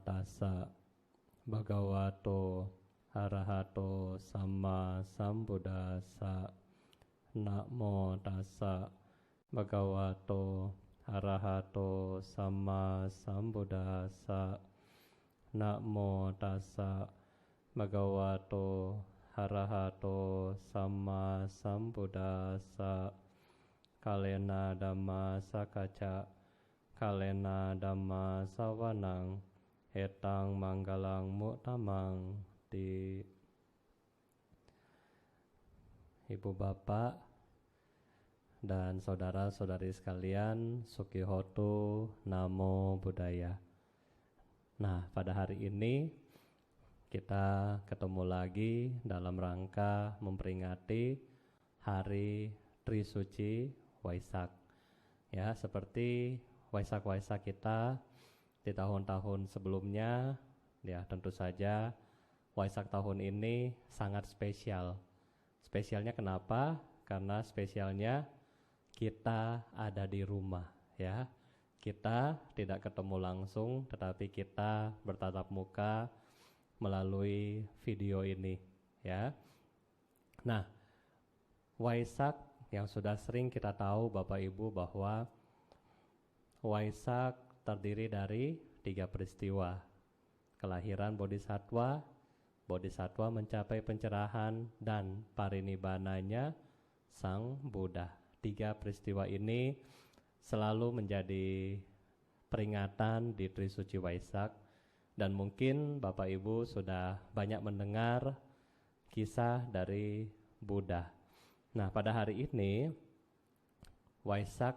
tassa bhagavato arahato samma sambuddhassa. Namo tassa bhagavato arahato samma sambuddhassa. Namo tassa bhagavato arahato samma sambuddhassa. Kalena dhamma sakacca kalena dhamma sawanang etang manggalang mutamang. Di Ibu bapak dan saudara-saudari sekalian, Sukihotu, Namo Buddhaya. Nah, pada hari ini kita ketemu lagi dalam rangka memperingati Hari Trisuci Waisak. Ya, seperti Waisak-Waisak kita di tahun-tahun sebelumnya, ya tentu saja Waisak tahun ini sangat spesial. Spesialnya kenapa? Karena spesialnya kita ada di rumah, ya. Kita tidak ketemu langsung, tetapi kita bertatap muka melalui video ini, ya. Nah, Waisak yang sudah sering kita tahu Bapak Ibu bahwa Waisak terdiri dari 3 peristiwa. Kelahiran Bodhisattva, Bodhisattva mencapai pencerahan, dan parinibbananya Sang Buddha. 3 peristiwa ini selalu menjadi peringatan di Trisuci Waisak, dan mungkin Bapak Ibu sudah banyak mendengar kisah dari Buddha. Nah, pada hari ini Waisak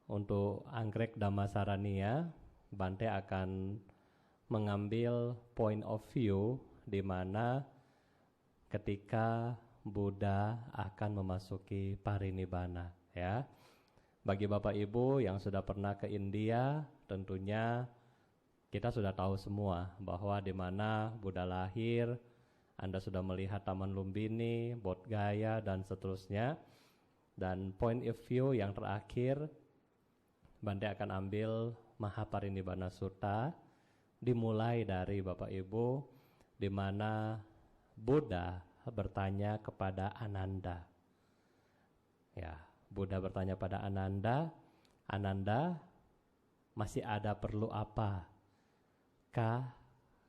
untuk Anggrek Dhammasaraniya, Bante akan mengambil point of view di mana ketika Buddha akan memasuki parinibbana, ya. Bagi Bapak Ibu yang sudah pernah ke India, tentunya kita sudah tahu semua bahwa di mana Buddha lahir. Anda sudah melihat Taman Lumbini, Bodh Gaya, dan seterusnya. Dan point of view yang terakhir, Bante akan ambil Mahaparinibbana Sutta, dimulai dari Bapak Ibu, di mana Buddha bertanya kepada Ananda. Ya, Buddha bertanya pada Ananda, Ananda, masih ada perlu apa kah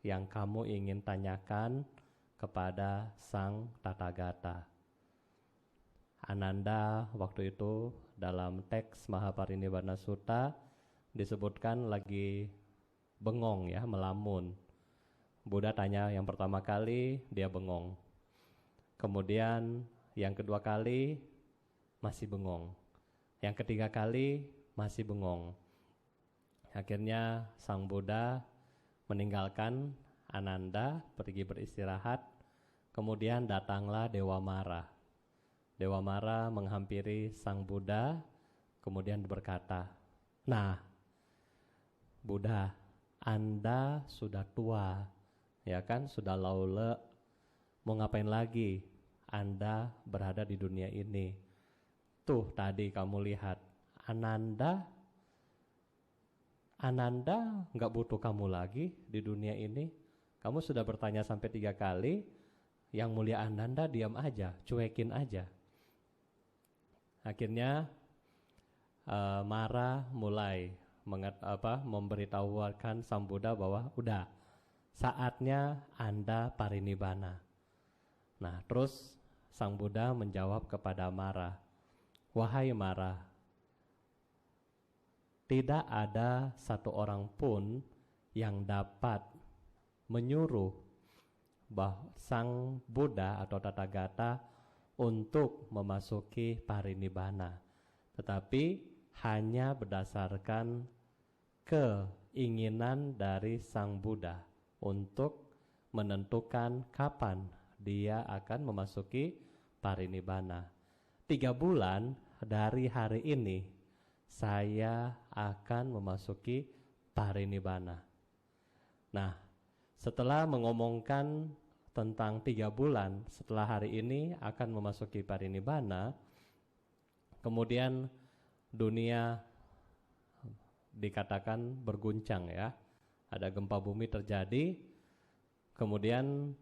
yang kamu ingin tanyakan kepada Sang Tathagata? Ananda waktu itu dalam teks Mahaparinibbana Sutta disebutkan lagi bengong, ya, melamun. Buddha tanya yang pertama kali, dia bengong. Kemudian yang kedua kali masih bengong. Yang ketiga kali masih bengong. Akhirnya Sang Buddha meninggalkan Ananda, pergi beristirahat. Kemudian datanglah Dewa Mara. Dewa Mara menghampiri Sang Buddha, kemudian berkata, "Nah, Buddha, Anda sudah tua, ya kan, sudah laule. Mau ngapain lagi Anda berada di dunia ini? Tuh tadi kamu lihat, Ananda nggak butuh kamu lagi di dunia ini. Kamu sudah bertanya sampai 3 kali, yang mulia Ananda diam aja, cuekin aja." Akhirnya Mara mulai memberitahukan Sang Buddha bahwa udah saatnya Anda parinibbana. Nah, terus Sang Buddha menjawab kepada Mara, "Wahai Mara, tidak ada satu orang pun yang dapat menyuruh Sang Buddha atau Tathagata untuk memasuki parinibbana, tetapi hanya berdasarkan keinginan dari Sang Buddha untuk menentukan kapan dia akan memasuki parinibbana. 3 bulan dari hari ini saya akan memasuki parinibbana." Nah, setelah mengomongkan tentang 3 bulan setelah hari ini akan memasuki parinibbana, kemudian dunia dikatakan berguncang, ya. ada gempa bumi terjadi, kemudian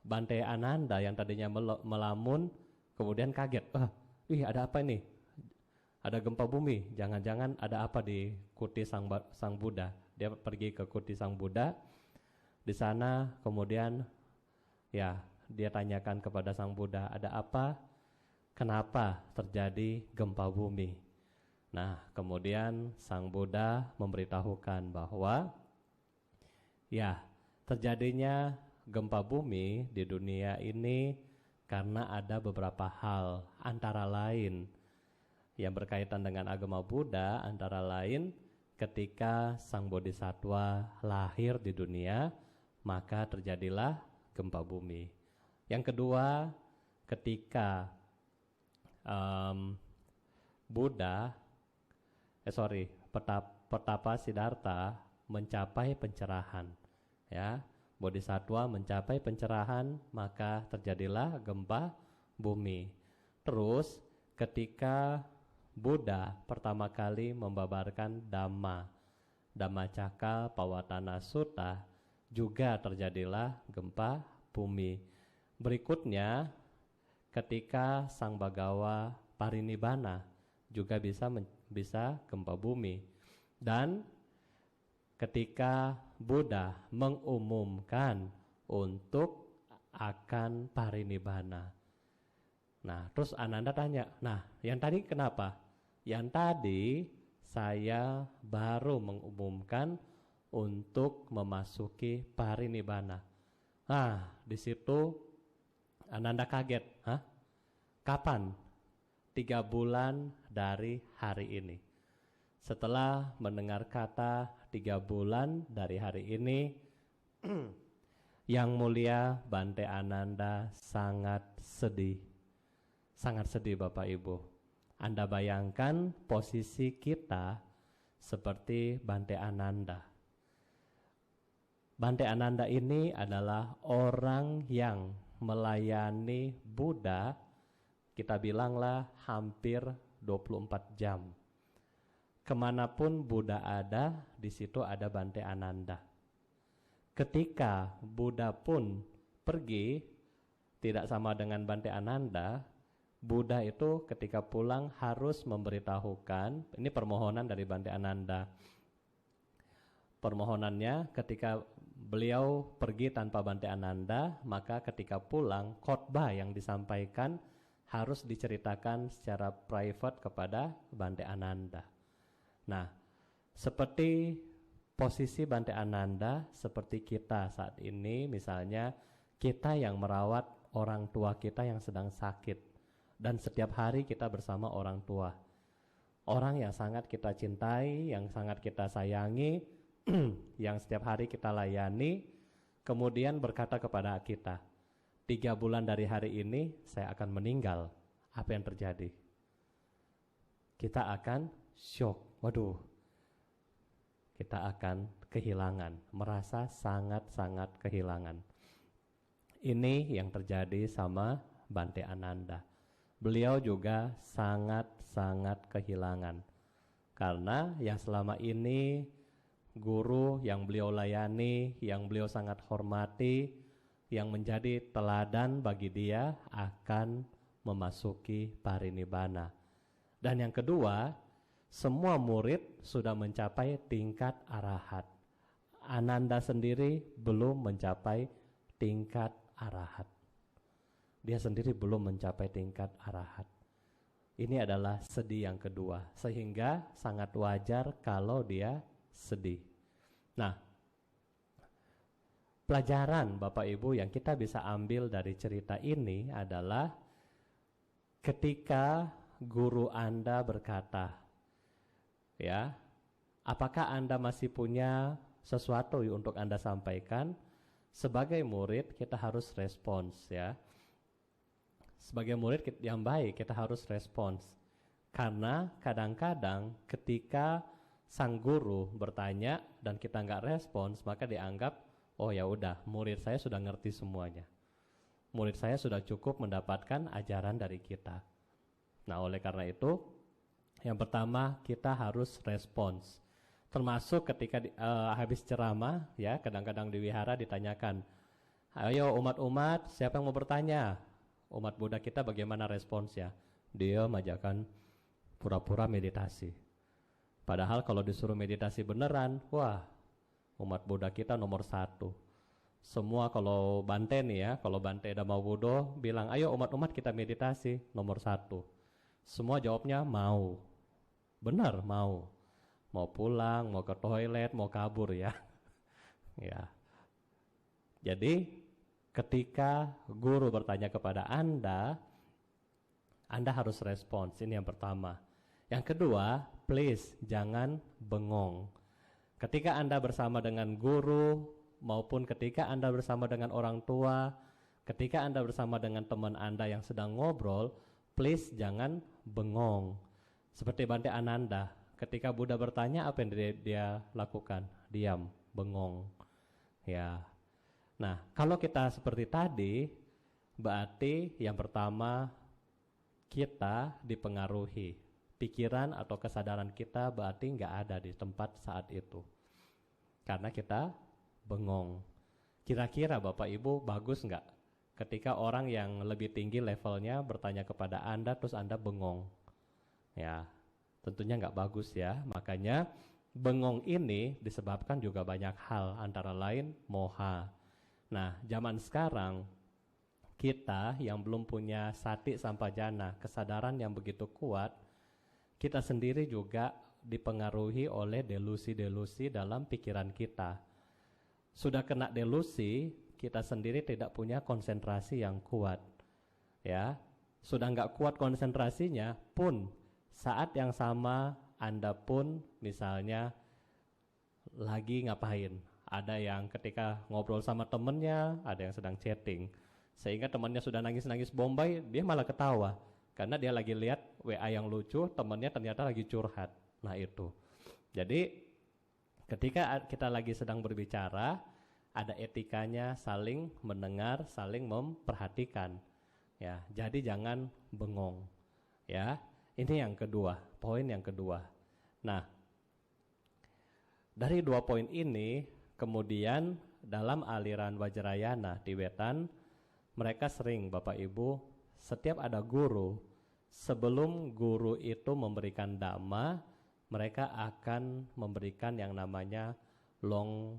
Bante Ananda yang tadinya melamun, kemudian kaget, ada apa ini? Ada gempa bumi, jangan-jangan ada apa di kuti sang Buddha. Dia pergi ke kuti sang Buddha, di sana kemudian ya dia tanyakan kepada sang Buddha, ada apa? Kenapa terjadi gempa bumi? Nah, kemudian sang Buddha memberitahukan bahwa ya terjadinya gempa bumi di dunia ini karena ada beberapa hal, antara lain yang berkaitan dengan agama Buddha, antara lain ketika sang bodhisattva lahir di dunia, maka terjadilah gempa bumi. Yang kedua, ketika Pertapa Siddhartha mencapai pencerahan, ya, bodhisattva mencapai pencerahan, maka terjadilah gempa bumi. Terus ketika Buddha pertama kali membabarkan Dhammacakka Pavattana Sutta, juga terjadilah gempa bumi. Berikutnya ketika Sang Bhagawa parinibbana juga bisa gempa bumi. Dan ketika Buddha mengumumkan untuk akan parinibbana. Nah, terus Ananda tanya, nah yang tadi kenapa? Yang tadi saya baru mengumumkan untuk memasuki parinibbana. Nah, di situ Ananda kaget, kapan? 3 bulan dari hari ini. Setelah mendengar kata 3 bulan dari hari ini, Yang Mulia Bante Ananda sangat sedih. Sangat sedih Bapak Ibu. Anda bayangkan posisi kita seperti Bante Ananda. Bante Ananda ini adalah orang yang melayani Buddha, kita bilanglah hampir 24 jam. Kemanapun Buddha ada, di situ ada Bante Ananda. Ketika Buddha pun pergi, tidak sama dengan Bante Ananda, Buddha itu ketika pulang harus memberitahukan, ini permohonan dari Bante Ananda. Permohonannya ketika beliau pergi tanpa Bante Ananda, maka ketika pulang khotbah yang disampaikan harus diceritakan secara private kepada Bante Ananda. Nah, seperti posisi Bante Ananda, seperti kita saat ini, misalnya kita yang merawat orang tua kita yang sedang sakit, dan setiap hari kita bersama orang tua, orang yang sangat kita cintai, yang sangat kita sayangi, yang setiap hari kita layani, kemudian berkata kepada kita, 3 bulan dari hari ini saya akan meninggal. Apa yang terjadi? Kita akan syok. Waduh, kita akan kehilangan, merasa sangat-sangat kehilangan. Ini yang terjadi sama Bante Ananda. Beliau juga sangat-sangat kehilangan. Karena yang selama ini guru yang beliau layani, yang beliau sangat hormati, yang menjadi teladan bagi dia akan memasuki parinibbana. Dan yang kedua, semua murid sudah mencapai tingkat arahat. Ananda sendiri belum mencapai tingkat arahat. Dia sendiri belum mencapai tingkat arahat. Ini adalah sedih yang kedua, sehingga sangat wajar kalau dia sedih. Nah, pelajaran Bapak Ibu yang kita bisa ambil dari cerita ini adalah ketika guru Anda berkata, ya, apakah Anda masih punya sesuatu untuk Anda sampaikan? Sebagai murid kita harus respons, ya. Sebagai murid yang baik kita harus respons. Karena kadang-kadang ketika sang guru bertanya dan kita nggak respons, maka dianggap, oh ya udah, murid saya sudah ngerti semuanya. Murid saya sudah cukup mendapatkan ajaran dari kita. Nah, oleh karena itu, yang pertama kita harus respons. Termasuk ketika habis ceramah, ya kadang-kadang di wihara ditanyakan, ayo umat-umat, siapa yang mau bertanya? Umat Buddha kita bagaimana responsnya? Dia majakan pura-pura meditasi. Padahal kalau disuruh meditasi beneran, wah, umat Buddha kita nomor 1. Semua kalau Bante nih ya, kalau Bante Dhamma Buddha bilang, ayo umat-umat kita meditasi, nomor 1. Semua jawabnya mau. Benar, mau. Mau pulang, mau ke toilet, mau kabur ya. Ya. Jadi ketika guru bertanya kepada Anda harus respons. Ini yang pertama. Yang kedua, please jangan bengong. Ketika Anda bersama dengan guru maupun ketika Anda bersama dengan orang tua, ketika Anda bersama dengan teman Anda yang sedang ngobrol, please jangan bengong. Seperti Bante Ananda, ketika Buddha bertanya, apa yang dia lakukan? Diam, bengong. Ya. Nah, kalau kita seperti tadi, berarti yang pertama kita dipengaruhi. Pikiran atau kesadaran kita berarti nggak ada di tempat saat itu. Karena kita bengong. Kira-kira Bapak Ibu bagus nggak ketika orang yang lebih tinggi levelnya bertanya kepada Anda terus Anda bengong? Ya, tentunya nggak bagus ya. Makanya bengong ini disebabkan juga banyak hal, antara lain moha. Nah, zaman sekarang kita yang belum punya sati sampajana, kesadaran yang begitu kuat, kita sendiri juga dipengaruhi oleh delusi-delusi dalam pikiran kita. Sudah kena delusi, kita sendiri tidak punya konsentrasi yang kuat. Ya, sudah nggak kuat konsentrasinya pun saat yang sama Anda pun misalnya lagi ngapain? Ada yang ketika ngobrol sama temennya, ada yang sedang chatting. Sehingga temannya sudah nangis-nangis bombay, dia malah ketawa. Karena dia lagi lihat WA yang lucu, temannya ternyata lagi curhat. Nah itu. Jadi ketika kita lagi sedang berbicara, ada etikanya saling mendengar, saling memperhatikan. Ya, jadi jangan bengong. Ya, ini yang kedua, poin yang kedua. Nah, dari 2 poin ini, kemudian dalam aliran Vajrayana Tibetan, mereka sering Bapak Ibu, setiap ada guru, sebelum guru itu memberikan dhamma, mereka akan memberikan yang namanya long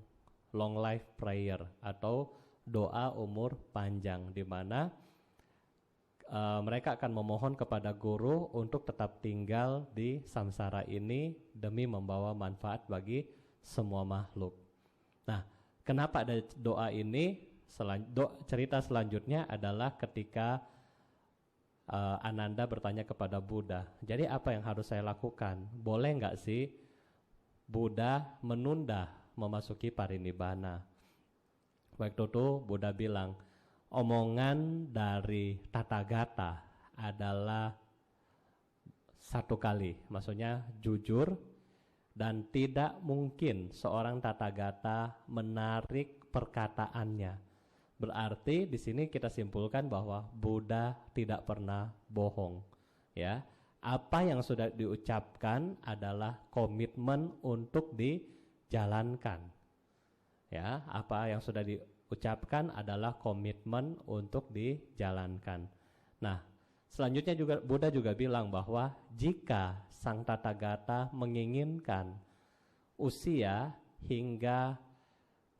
life prayer atau doa umur panjang, di mana mereka akan memohon kepada guru untuk tetap tinggal di samsara ini demi membawa manfaat bagi semua makhluk. Nah, kenapa ada doa ini? Cerita selanjutnya adalah ketika Ananda bertanya kepada Buddha, jadi apa yang harus saya lakukan? Boleh nggak sih Buddha menunda memasuki parinibbana? Waktu itu Buddha bilang, omongan dari Tathagata adalah 1 kali, maksudnya jujur, dan tidak mungkin seorang Tathagata menarik perkataannya. Berarti di sini kita simpulkan bahwa Buddha tidak pernah bohong. Ya, apa yang sudah diucapkan adalah komitmen untuk dijalankan. Ya, apa yang sudah diucapkan adalah komitmen untuk dijalankan. Nah, selanjutnya juga Buddha juga bilang bahwa jika sang Tathagata menginginkan usia hingga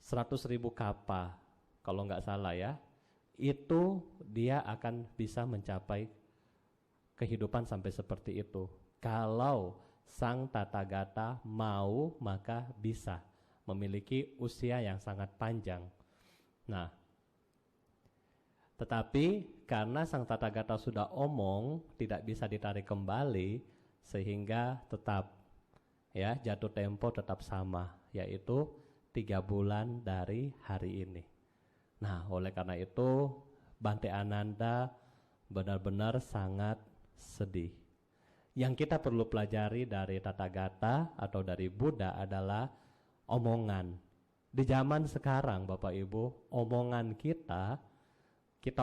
100.000 kapa, kalau nggak salah ya, itu dia akan bisa mencapai kehidupan sampai seperti itu. Kalau sang Tathagata mau, maka bisa memiliki usia yang sangat panjang. Nah, tetapi karena sang Tathagata sudah omong, tidak bisa ditarik kembali, sehingga tetap ya jatuh tempo tetap sama, yaitu 3 bulan dari hari ini. Nah, oleh karena itu Bante Ananda benar-benar sangat sedih. Yang kita perlu pelajari dari Tathagata atau dari Buddha adalah omongan. Di zaman sekarang Bapak Ibu, omongan kita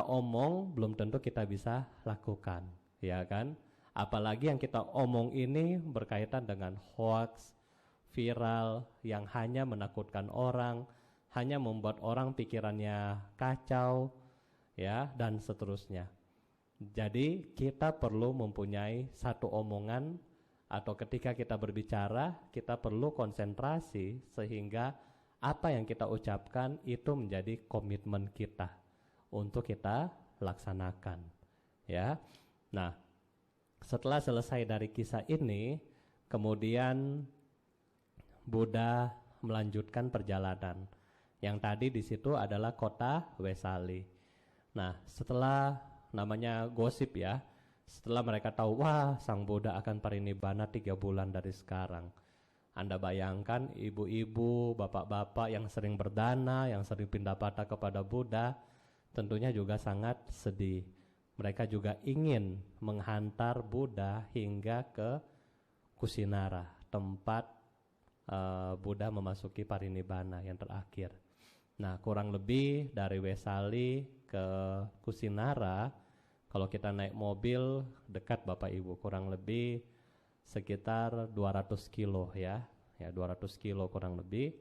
omong belum tentu kita bisa lakukan, ya kan? Apalagi yang kita omong ini berkaitan dengan hoax, viral, yang hanya menakutkan orang, hanya membuat orang pikirannya kacau, ya, dan seterusnya. Jadi kita perlu mempunyai satu omongan, atau ketika kita berbicara, kita perlu konsentrasi sehingga apa yang kita ucapkan itu menjadi komitmen kita untuk kita laksanakan, ya. Nah, setelah selesai dari kisah ini, kemudian Buddha melanjutkan perjalanan. Yang tadi di situ adalah kota Wesali. Nah, setelah namanya gosip ya, setelah mereka tahu, wah, Sang Buddha akan parinibbana 3 bulan dari sekarang. Anda bayangkan ibu-ibu, bapak-bapak yang sering berdana, yang sering pindah patah kepada Buddha, tentunya juga sangat sedih. Mereka juga ingin menghantar Buddha hingga ke Kusinara, tempat Buddha memasuki parinibbana yang terakhir. Nah, kurang lebih dari Wesali ke Kusinara, kalau kita naik mobil dekat Bapak Ibu, kurang lebih sekitar 200 kilo ya 200 kilo kurang lebih.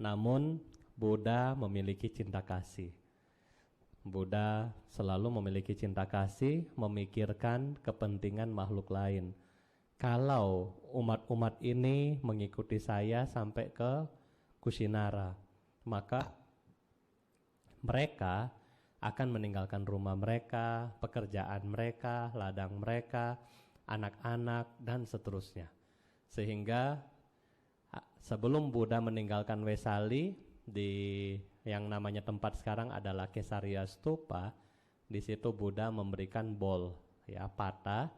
Namun Buddha memiliki cinta kasih. Buddha selalu memiliki cinta kasih, memikirkan kepentingan makhluk lain. Kalau umat-umat ini mengikuti saya sampai ke Kusinara, maka mereka akan meninggalkan rumah mereka, pekerjaan mereka, ladang mereka, anak-anak, dan seterusnya. Sehingga sebelum Buddha meninggalkan Wesali, di yang namanya tempat sekarang adalah Kesariya Stupa, di situ Buddha memberikan bol, ya, patah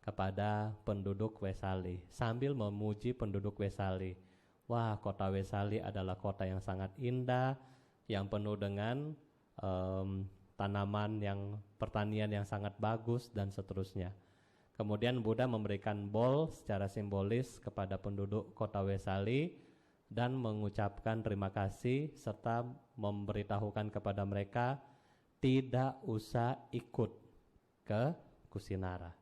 kepada penduduk Wesali sambil memuji penduduk Wesali. Wah, kota Wesali adalah kota yang sangat indah, yang penuh dengan tanaman, yang pertanian yang sangat bagus, dan seterusnya. Kemudian Buddha memberikan bol secara simbolis kepada penduduk kota Wesali dan mengucapkan terima kasih serta memberitahukan kepada mereka tidak usah ikut ke Kusinara.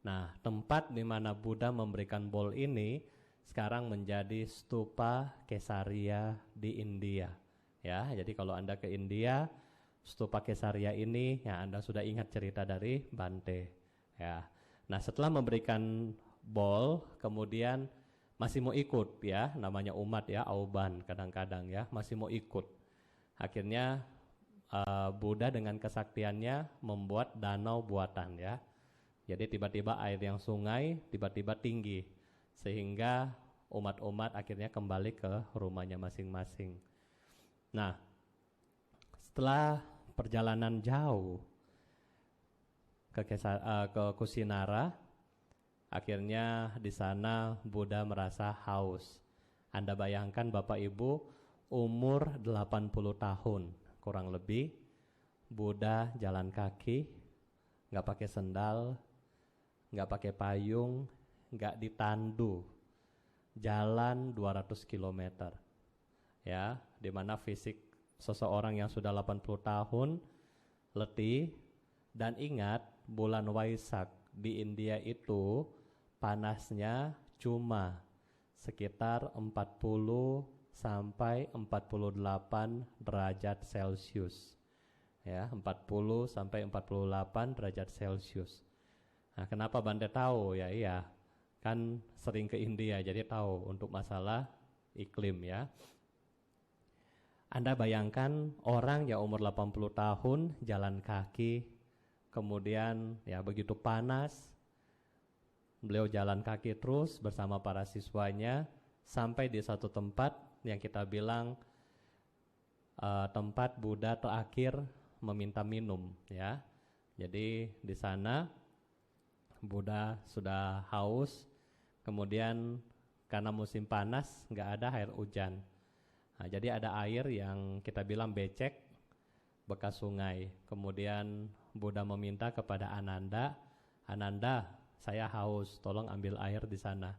Nah, tempat di mana Buddha memberikan bol ini sekarang menjadi stupa Kesariya di India. Ya, jadi kalau Anda ke India, stupa Kesariya ini, ya, Anda sudah ingat cerita dari Bante. Ya. Nah, setelah memberikan bol, kemudian masih mau ikut, ya, namanya umat ya, auban kadang-kadang ya, masih mau ikut. Akhirnya Buddha dengan kesaktiannya membuat danau buatan ya. Jadi tiba-tiba air yang sungai tiba-tiba tinggi, sehingga umat-umat akhirnya kembali ke rumahnya masing-masing. Nah, setelah perjalanan jauh ke Kusinara, akhirnya di sana Buddha merasa haus. Anda bayangkan Bapak Ibu, umur 80 tahun kurang lebih, Buddha jalan kaki, nggak pakai sendal, nggak pakai payung, nggak ditandu, jalan 200 km. Ya, di mana fisik seseorang yang sudah 80 tahun letih. Dan ingat, bulan Waisak di India itu panasnya cuma sekitar 40 sampai 48 derajat Celcius. Ya, 40 sampai 48 derajat Celcius. Nah, kenapa Bante tahu? Ya iya, kan sering ke India jadi tahu untuk masalah iklim ya. Anda bayangkan orang yang umur 80 tahun jalan kaki, kemudian ya begitu panas, beliau jalan kaki terus bersama para siswanya sampai di satu tempat yang kita bilang tempat Buddha terakhir meminta minum ya. Jadi di sana Buddha sudah haus, kemudian karena musim panas nggak ada air hujan. Nah, jadi ada air yang kita bilang becek, bekas sungai. Kemudian Buddha meminta kepada Ananda, Ananda, saya haus, tolong ambil air di sana.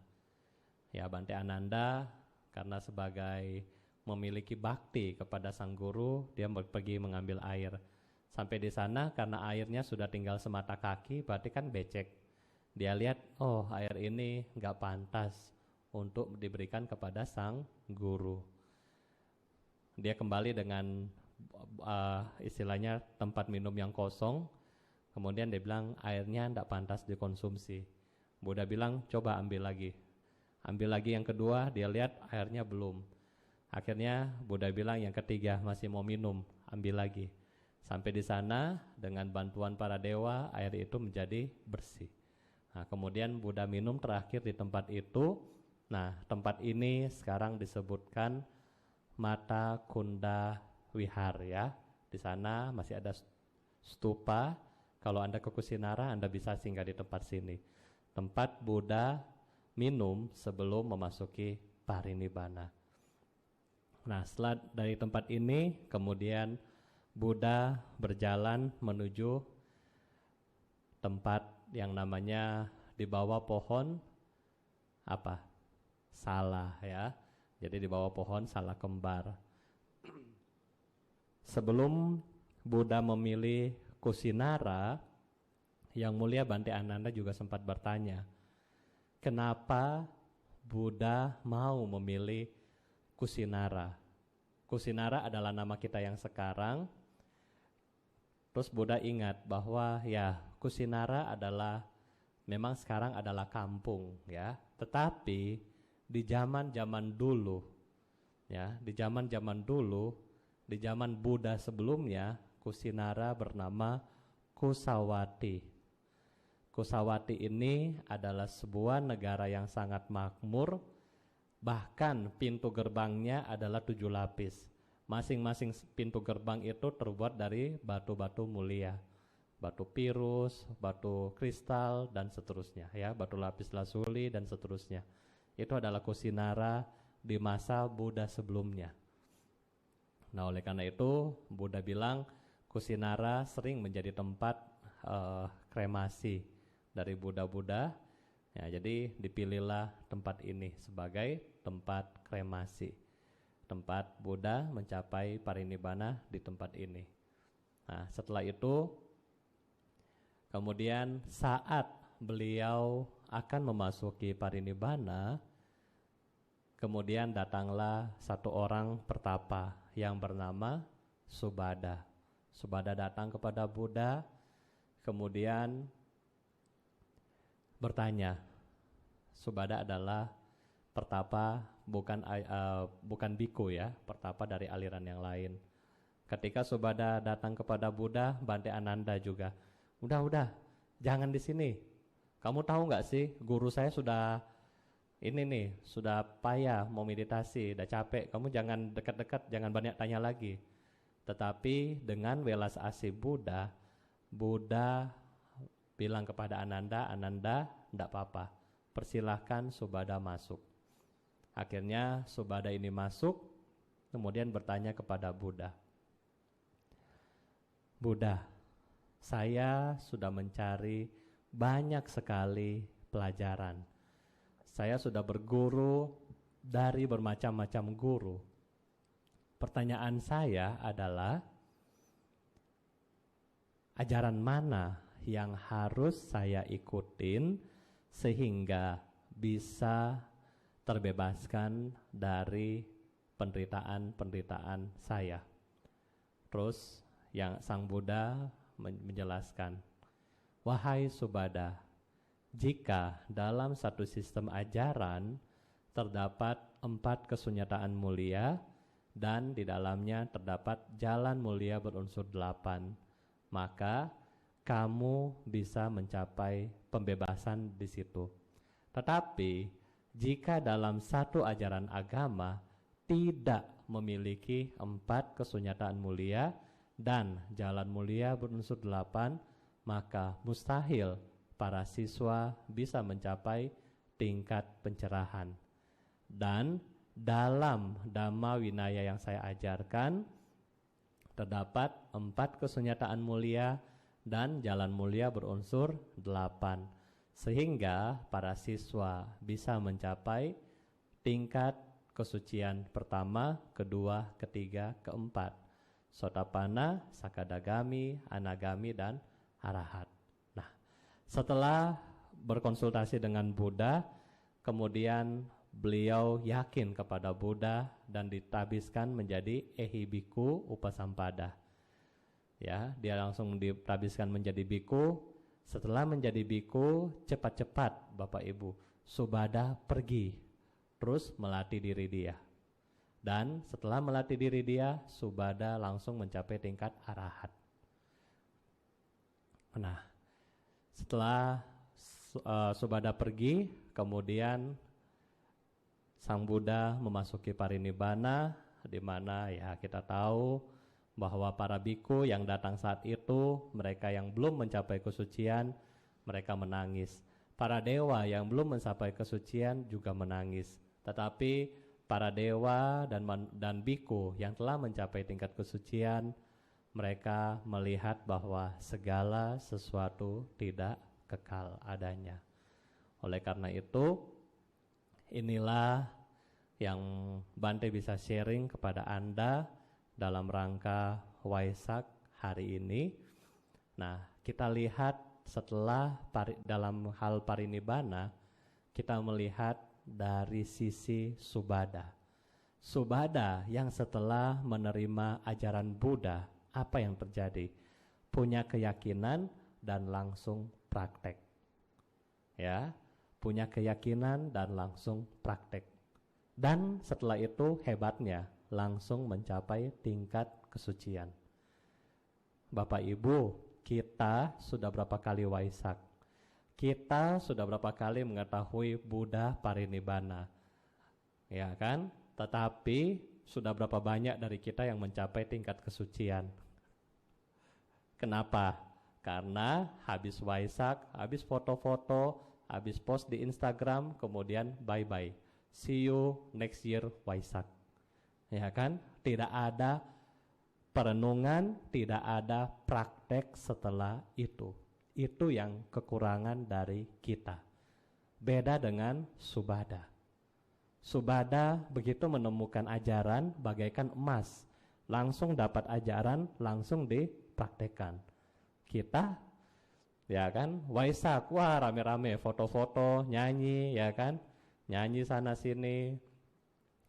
Ya, Bante Ananda karena sebagai memiliki bakti kepada sang guru, dia pergi mengambil air. Sampai di sana karena airnya sudah tinggal semata kaki, berarti kan becek. Dia lihat, oh air ini nggak pantas untuk diberikan kepada sang guru. Dia kembali dengan istilahnya tempat minum yang kosong. Kemudian dia bilang airnya tidak pantas dikonsumsi. Buddha bilang coba ambil lagi. Ambil lagi yang kedua, dia lihat airnya belum. Akhirnya Buddha bilang yang ketiga masih mau minum, ambil lagi. Sampai di sana dengan bantuan para dewa air itu menjadi bersih. Nah, kemudian Buddha minum terakhir di tempat itu. Nah, tempat ini sekarang disebutkan Mata Kunda Wihar ya. Di sana masih ada stupa. Kalau Anda ke Kusinara, Anda bisa singgah di tempat sini. Tempat Buddha minum sebelum memasuki parinibbana. Nah, setelah dari tempat ini, kemudian Buddha berjalan menuju tempat yang namanya di bawah pohon apa? Sala ya. Jadi di bawah pohon sala kembar. Sebelum Buddha memilih Kusinara, Yang Mulia Bante Ananda juga sempat bertanya, kenapa Buddha mau memilih Kusinara? Kusinara adalah nama kita yang sekarang. Terus Buddha ingat bahwa ya Kusinara adalah memang sekarang adalah kampung ya. Tetapi di zaman-zaman dulu ya, di zaman-zaman dulu, di zaman Buddha sebelumnya, Kusinara bernama Kusawati. Kusawati ini adalah sebuah negara yang sangat makmur. Bahkan pintu gerbangnya adalah 7 lapis. Masing-masing pintu gerbang itu terbuat dari batu-batu mulia, batu pirus, batu kristal dan seterusnya ya, batu lapis lazuli dan seterusnya. Itu adalah Kusinara di masa Buddha sebelumnya. Nah, oleh karena itu Buddha bilang Kusinara sering menjadi tempat kremasi dari Buddha-Buddha. Ya, jadi dipilihlah tempat ini sebagai tempat kremasi. Tempat Buddha mencapai parinibbana di tempat ini. Nah, setelah itu kemudian saat beliau akan memasuki parinibbana, kemudian datanglah satu orang pertapa yang bernama Subhada. Subhada datang kepada Buddha, kemudian bertanya. Subhada adalah pertapa bukan biku ya, pertapa dari aliran yang lain. Ketika Subhada datang kepada Buddha, Bante Ananda juga, udah, jangan di sini. Kamu tahu nggak sih, guru saya sudah sudah payah mau meditasi, udah capek. Kamu jangan dekat-dekat, jangan banyak tanya lagi. Tetapi dengan welas asih Buddha, Buddha bilang kepada Ananda, enggak apa-apa, persilahkan Subhada masuk. Akhirnya Subhada ini masuk, kemudian bertanya kepada Buddha, Buddha, saya sudah mencari banyak sekali pelajaran. Saya sudah berguru dari bermacam-macam guru. Pertanyaan saya adalah, ajaran mana yang harus saya ikutin sehingga bisa terbebaskan dari penderitaan saya? Terus yang Sang Buddha menjelaskan, wahai Subhada, jika dalam satu sistem ajaran terdapat 4 kesunyataan mulia dan di dalamnya terdapat jalan mulia berunsur 8, maka kamu bisa mencapai pembebasan di situ. Tetapi jika dalam satu ajaran agama tidak memiliki 4 kesunyataan mulia dan jalan mulia berunsur 8, maka mustahil para siswa bisa mencapai tingkat pencerahan. Dan dalam Dhamma Winaya yang saya ajarkan, terdapat 4 kesunyataan mulia dan jalan mulia berunsur 8, sehingga para siswa bisa mencapai tingkat kesucian pertama, kedua, ketiga, keempat, Sotapanna, Sakadagami, Anagami, dan Arahat. Nah, setelah berkonsultasi dengan Buddha, kemudian beliau yakin kepada Buddha dan ditabiskan menjadi Ehibiku Upasampada. Ya, dia langsung ditabiskan menjadi biku. Setelah menjadi biku, cepat-cepat Bapak Ibu, Subhada pergi terus melatih diri dia. Dan setelah melatih diri dia, Subhada langsung mencapai tingkat arahat. Nah, setelah Subhada pergi, kemudian Sang Buddha memasuki parinibbana, di mana ya kita tahu bahwa para biku yang datang saat itu, mereka yang belum mencapai kesucian, mereka menangis. Para dewa yang belum mencapai kesucian juga menangis. Tetapi para dewa dan biku yang telah mencapai tingkat kesucian, mereka melihat bahwa segala sesuatu tidak kekal adanya. Oleh karena itu, inilah yang Bante bisa sharing kepada Anda dalam rangka Waisak hari ini. Nah, kita lihat setelah dalam hal parinibbana, kita melihat dari sisi Subhada. Subhada yang setelah menerima ajaran Buddha, apa yang terjadi? Punya keyakinan dan langsung praktek. Ya, punya keyakinan dan langsung praktek. Dan setelah itu hebatnya, langsung mencapai tingkat kesucian. Bapak Ibu, kita sudah berapa kali Waisak? Kita sudah berapa kali mengetahui Buddha parinibbana? Ya kan? Tetapi sudah berapa banyak dari kita yang mencapai tingkat kesucian? Kenapa? Karena habis Waisak, habis foto-foto, habis post di Instagram, kemudian bye-bye. See you next year Waisak. Ya kan? Tidak ada perenungan, tidak ada praktek setelah itu. Itu yang kekurangan dari kita. Beda dengan Subhada. Subhada begitu menemukan ajaran bagaikan emas, langsung dapat ajaran, langsung dipraktekkan. Kita, ya kan, Waisak, wah rame-rame, foto-foto, nyanyi, ya kan, nyanyi sana sini,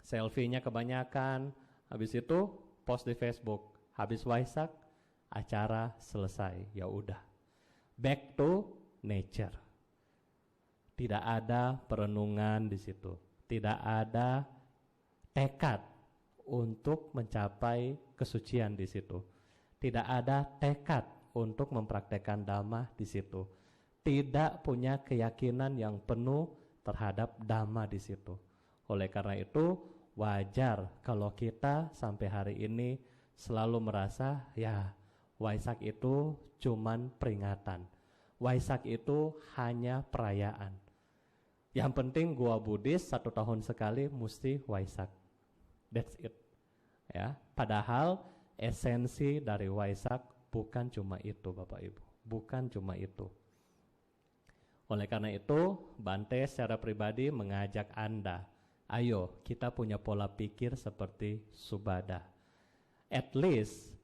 selfie-nya kebanyakan, habis itu post di Facebook, habis Waisak, acara selesai, ya udah, back to nature. Tidak ada perenungan di situ, tidak ada tekad untuk mencapai kesucian di situ, tidak ada tekad untuk mempraktekkan Dhamma di situ, tidak punya keyakinan yang penuh terhadap Dhamma di situ. Oleh karena itu, wajar kalau kita sampai hari ini selalu merasa ya Waisak itu cuman peringatan. Waisak itu hanya perayaan. Yang penting gua Buddhis 1 tahun sekali mesti Waisak. That's it. Ya, padahal esensi dari Waisak bukan cuma itu Bapak Ibu. Bukan cuma itu. Oleh karena itu, Bante secara pribadi mengajak Anda, ayo kita punya pola pikir seperti Subhada. At least,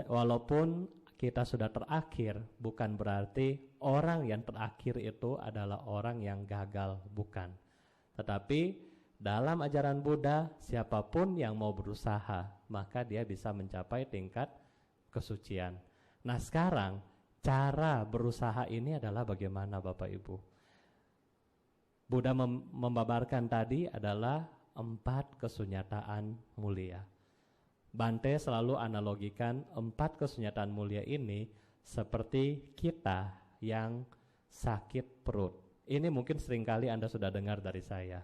walaupun kita sudah terakhir, bukan berarti orang yang terakhir itu adalah orang yang gagal, bukan. Tetapi dalam ajaran Buddha, siapapun yang mau berusaha, maka dia bisa mencapai tingkat kesucian. Nah sekarang, cara berusaha ini adalah bagaimana Bapak Ibu? Buddha membabarkan tadi adalah 4 kesunyataan mulia. Bante selalu analogikan 4 kesunyataan mulia ini seperti kita yang sakit perut. Ini mungkin seringkali Anda sudah dengar dari saya.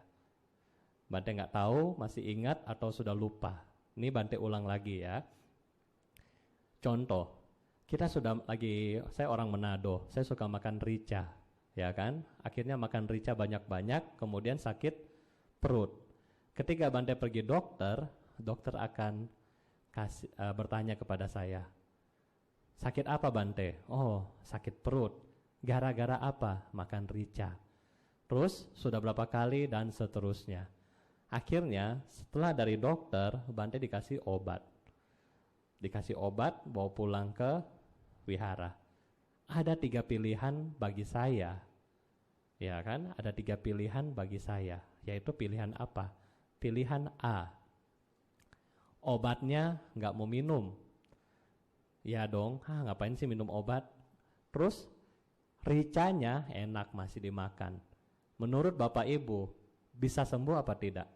Bante nggak tahu, masih ingat atau sudah lupa. Ini Bante ulang lagi ya. Contoh, kita sudah lagi, saya orang Manado, saya suka makan rica, ya kan? Akhirnya makan rica banyak-banyak, kemudian sakit perut. Ketika Bante pergi dokter akan bertanya kepada saya, sakit apa Bante? Oh, sakit perut. Gara-gara apa? Makan rica. Terus sudah berapa kali dan seterusnya. Akhirnya setelah dari dokter, Bante dikasih obat. Dikasih obat, bawa pulang ke wihara. Ada 3 pilihan bagi saya. Ya kan, ada 3 pilihan bagi saya, yaitu pilihan apa? Pilihan A, obatnya nggak mau minum. Ya dong, ngapain sih minum obat? Terus ricanya enak masih dimakan. Menurut Bapak Ibu, bisa sembuh apa tidak?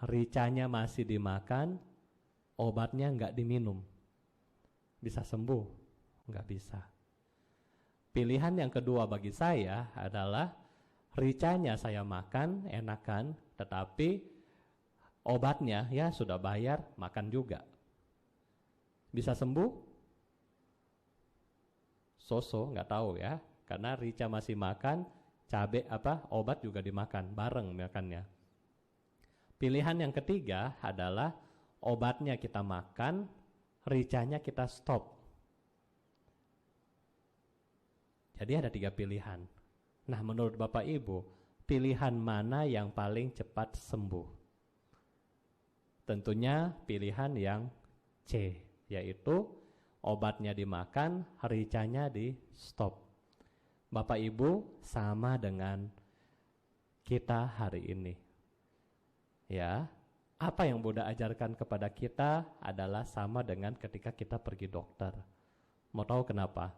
Ricanya masih dimakan, obatnya nggak diminum. Bisa sembuh? Nggak bisa. Pilihan yang kedua bagi saya adalah ricanya saya makan, enakan, tetapi obatnya ya sudah bayar, makan juga. Bisa sembuh? So-so, nggak tahu ya. Karena rica masih makan, obat juga dimakan, bareng makannya. Pilihan yang ketiga adalah obatnya kita makan, ricanya kita stop. Jadi ada 3 pilihan. Nah, menurut Bapak Ibu, pilihan mana yang paling cepat sembuh? Tentunya pilihan yang C, yaitu obatnya dimakan, ricanya di stop. Bapak Ibu sama dengan kita hari ini. Ya, apa yang Buddha ajarkan kepada kita adalah sama dengan ketika kita pergi dokter. Mau tahu kenapa?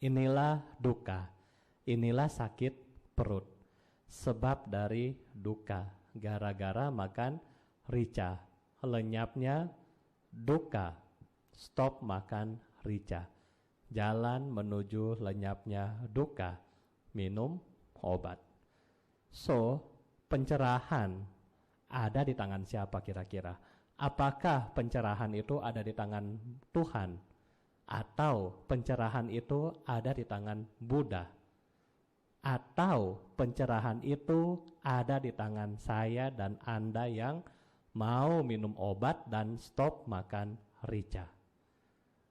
Inilah duka, inilah sakit perut. Sebab dari duka, gara-gara makan rica. Lenyapnya duka, stop makan rica. Jalan menuju lenyapnya duka, minum obat. So, pencerahan ada di tangan siapa kira-kira? Apakah pencerahan itu ada di tangan Tuhan? Atau pencerahan itu ada di tangan Buddha? Atau pencerahan itu ada di tangan saya dan Anda yang mau minum obat dan stop makan rica?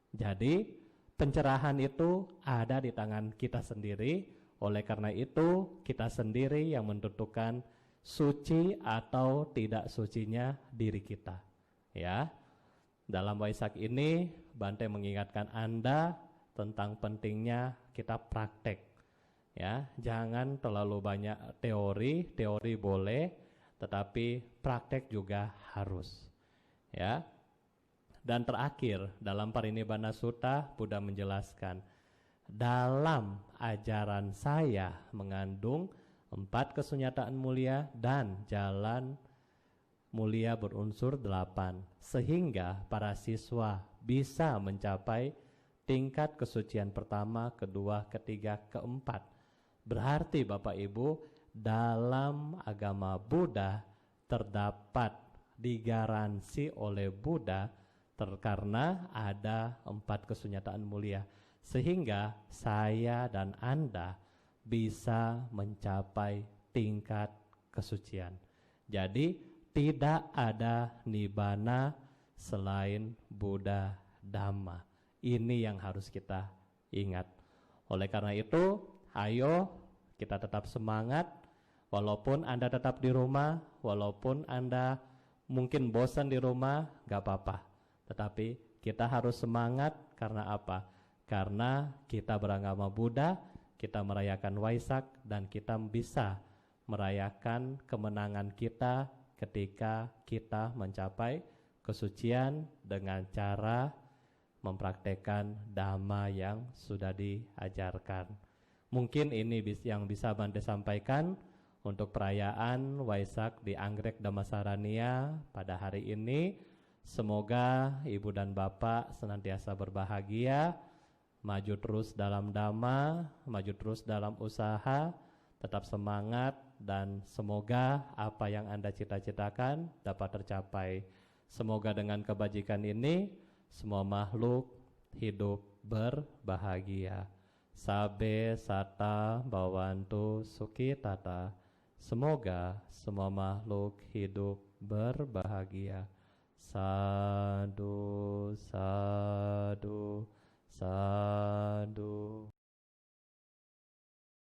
Jadi pencerahan itu ada di tangan kita sendiri. Oleh karena itu kita sendiri yang menentukan suci atau tidak sucinya diri kita. Ya, dalam Waisak ini Bante mengingatkan Anda tentang pentingnya kita praktek. Ya, jangan terlalu banyak teori boleh, tetapi praktek juga harus. Ya. Dan terakhir, dalam Parinibbana Sutta Buddha menjelaskan, dalam ajaran saya mengandung 4 kesunyataan mulia dan jalan mulia berunsur 8, sehingga para siswa bisa mencapai tingkat kesucian pertama, kedua, ketiga, keempat. Berarti Bapak Ibu, dalam agama Buddha terdapat digaransi oleh Buddha karena ada 4 kesunyataan mulia, sehingga saya dan Anda bisa mencapai tingkat kesucian. Jadi tidak ada nibbana selain Buddha Dhamma. Ini yang harus kita ingat. Oleh karena itu, ayo kita tetap semangat. Walaupun Anda tetap di rumah, walaupun Anda mungkin bosan di rumah, gak apa-apa. Tetapi kita harus semangat karena apa? Karena kita beragama Buddha, kita merayakan Waisak, dan kita bisa merayakan kemenangan kita ketika kita mencapai kesucian dengan cara mempraktekkan Dhamma yang sudah diajarkan. Mungkin ini yang bisa Bante sampaikan untuk perayaan Waisak di Anggrek Dhammasaraniya pada hari ini. Semoga Ibu dan Bapak senantiasa berbahagia, maju terus dalam Dhamma, maju terus dalam usaha, tetap semangat, dan semoga apa yang Anda cita-citakan dapat tercapai. Semoga dengan kebajikan ini semua makhluk hidup berbahagia. Sabe sata bawantu sukitata. Semoga semua makhluk hidup berbahagia. Sadu, sadu, sadu.